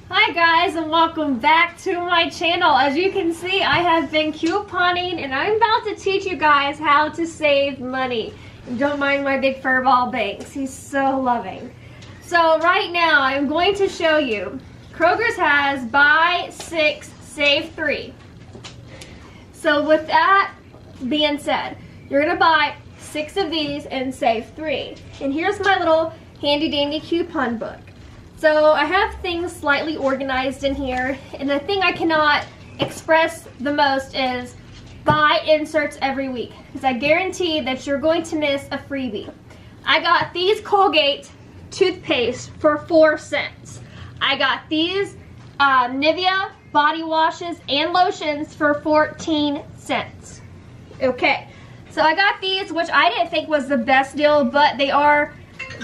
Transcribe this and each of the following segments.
Hi guys, and welcome back to my channel. As you can see, I have been couponing and I'm about to teach you guys how to save money. And don't mind my big furball Banks, he's so loving. So right now I'm going to show you, Kroger's has buy 6, save 3. So with that being said, you're gonna buy 6 of these and save 3. And here's my little handy dandy coupon book. So I have things slightly organized in here, and the thing I cannot express the most is buy inserts every week, because I guarantee that you're going to miss a freebie. I got these Colgate toothpaste for 4 cents. I got these Nivea body washes and lotions for 14 cents. Okay, so I got these, which I didn't think was the best deal, but they are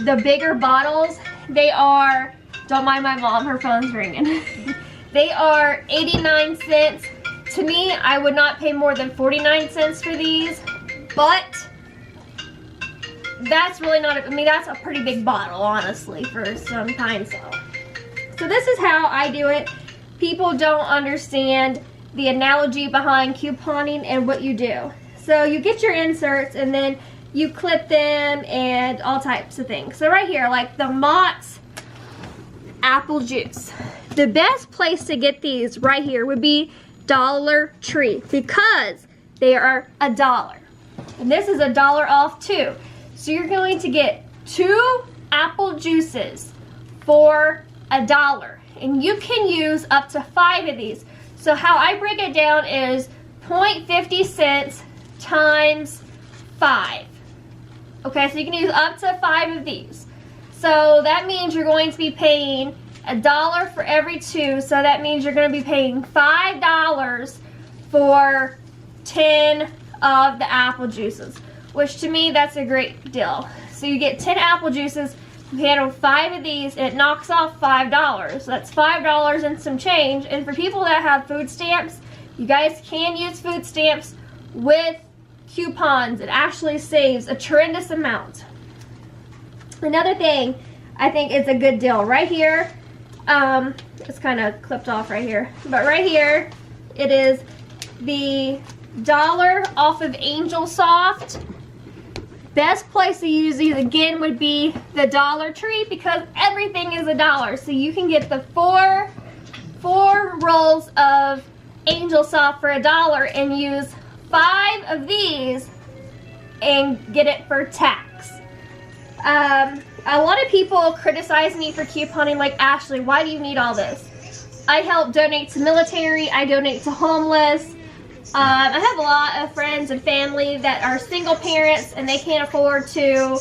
the bigger bottles. They are, don't mind my mom, her phone's ringing. They are 89 cents. To me, I would not pay more than 49 cents for these, but that's really not, I mean, that's a pretty big bottle, honestly, for some kind of. So this is how I do it. People don't understand the analogy behind couponing and what you do. So you get your inserts and then you clip them and all types of things. So right here, like the Mott's apple juice. The best place to get these right here would be Dollar Tree, because they are $1. And this is $1 off too. So you're going to get 2 apple juices for $1. And you can use up to 5 of these. So how I break it down is 0.50 cents times 5. Okay, so you can use up to 5 of these. So that means you're going to be paying $1 for every 2. So that means you're going to be paying $5 for 10 of the apple juices, which to me, that's a great deal. So you get 10 apple juices, you handle 5 of these, and it knocks off $5. So that's $5 and some change. And for people that have food stamps, you guys can use food stamps with coupons. It actually saves a tremendous amount. Another thing I think is a good deal right here, it's kind of clipped off right here, but right here it is the $1 off of Angel Soft. Best place to use these again would be the Dollar Tree, because everything is $1. So you can get the four rolls of Angel Soft for $1 and use 5 of these and get it for tax. A lot of people criticize me for couponing, like, Ashley, why do you need all this? I help donate to military, I donate to homeless. I have a lot of friends and family that are single parents and they can't afford to,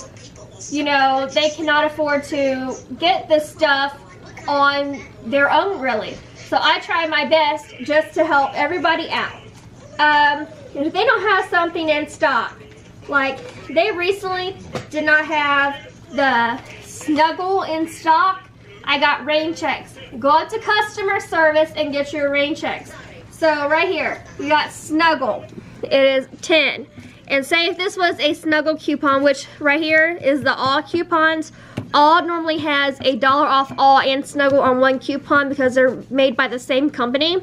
you know, they cannot afford to get this stuff on their own, really. So I try my best just to help everybody out. If they don't have something in stock, like they recently did not have the Snuggle in stock, I got rain checks. Go up to customer service and get your rain checks. So right here, you got Snuggle. It is 10. And say if this was a Snuggle coupon, which right here is the all coupons, all normally has $1 off all and Snuggle on one coupon because they're made by the same company.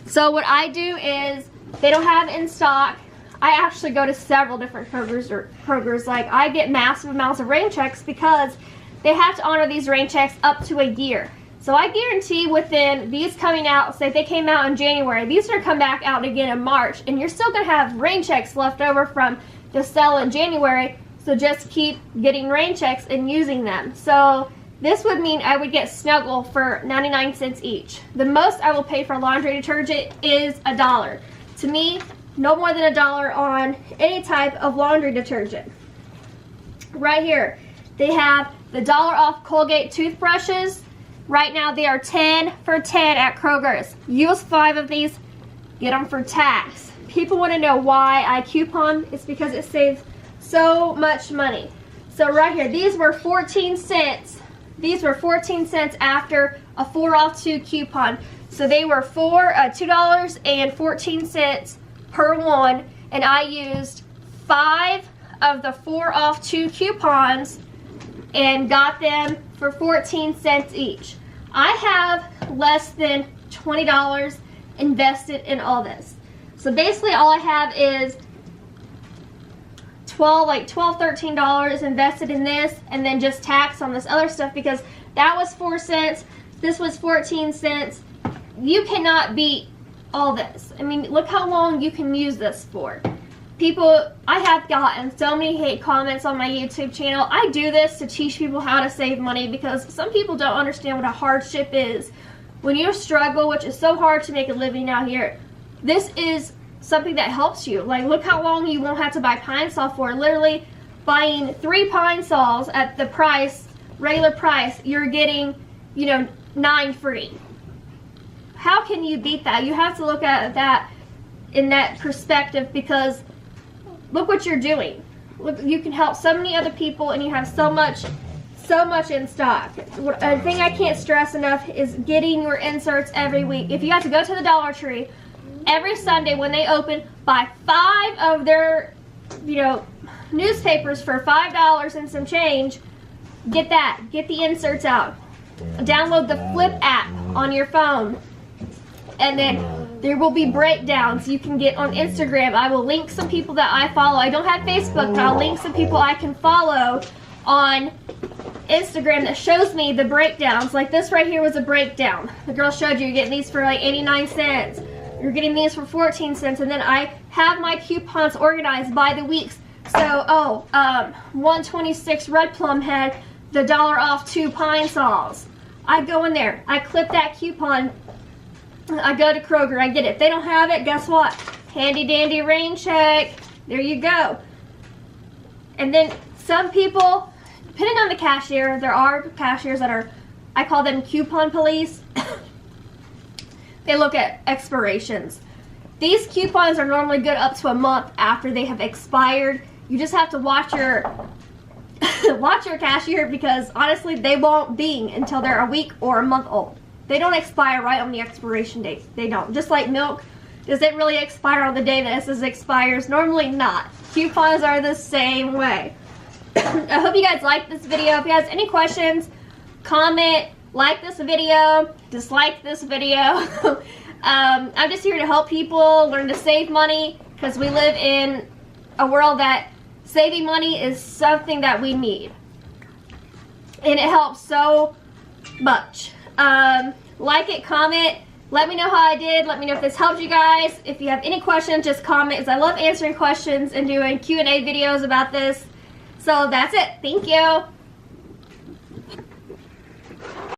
So what I do is, they don't have it in stock, I actually go to several different Kroger's. Like, I get massive amounts of rain checks because they have to honor these rain checks up to a year. So I guarantee within these coming out, say if they came out in January, these are going to come back out again in March, and you're still going to have rain checks left over from the sale in January. So just keep getting rain checks and using them. So this would mean I would get Snuggle for 99 cents each. The most I will pay for laundry detergent is $1. To me, no more than $1 on any type of laundry detergent. Right here, they have the $1 off Colgate toothbrushes. Right now they are 10 for 10 at Kroger's. Use 5 of these, get them for tax. People want to know why I coupon. It's because it saves so much money. So right here, these were 14 cents. These were 14 cents after a 4 off 2 coupon. So they were $2.14 per one, and I used 5 of the 4 off 2 coupons and got them for 14 cents each. I have less than $20 invested in all this. So basically all I have is $12, $13 invested in this, and then just tax on this other stuff, because that was 4 cents, this was 14 cents. You cannot beat all this. I mean, look how long you can use this for. People, I have gotten so many hate comments on my YouTube channel. I do this to teach people how to save money, because some people don't understand what a hardship is. When you struggle, which is so hard to make a living out here, this is something that helps you. Like, look how long you won't have to buy Pine-Sol for. Literally buying 3 Pine-Sols at the price, regular price, you're getting, you know, 9 free. How can you beat that? You have to look at that in that perspective, because look what you're doing. Look, you can help so many other people, and you have so much in stock. A thing I can't stress enough is getting your inserts every week. If you have to go to the Dollar Tree every Sunday when they open, buy 5 of their, you know, newspapers for $5 and some change. Get that. Get the inserts out. Download the Flip app on your phone, and then there will be breakdowns you can get on Instagram. I will link some people that I follow. I don't have Facebook, but I'll link some people I can follow on Instagram that shows me the breakdowns. Like this right here was a breakdown. The girl showed you're getting these for like 89 cents. You're getting these for 14 cents. And then I have my coupons organized by the weeks. So, 126 Red Plum had the $1 off 2 Pine-Sols. I go in there. I clip that coupon. I go to Kroger. I get it. If they don't have it, guess what? Handy dandy rain check. There you go. And then some people, depending on the cashier, there are cashiers that are, I call them coupon police. They look at expirations. These coupons are normally good up to a month after they have expired. You just have to watch your watch your cashier, because honestly they won't bing until they're a week or a month old. They don't expire right on the expiration date. They don't. Just like milk, does it really expire on the day that this expires? Normally not. Coupons are the same way. I hope you guys liked this video. If you guys have any questions, comment, like this video, dislike this video. I'm just here to help people learn to save money, because we live in a world that saving money is something that we need. And it helps so much. Like it, comment, let me know how I did, let me know if this helped you guys. If you have any questions, just comment, because I love answering questions and doing Q&A videos about this. So that's it. Thank you.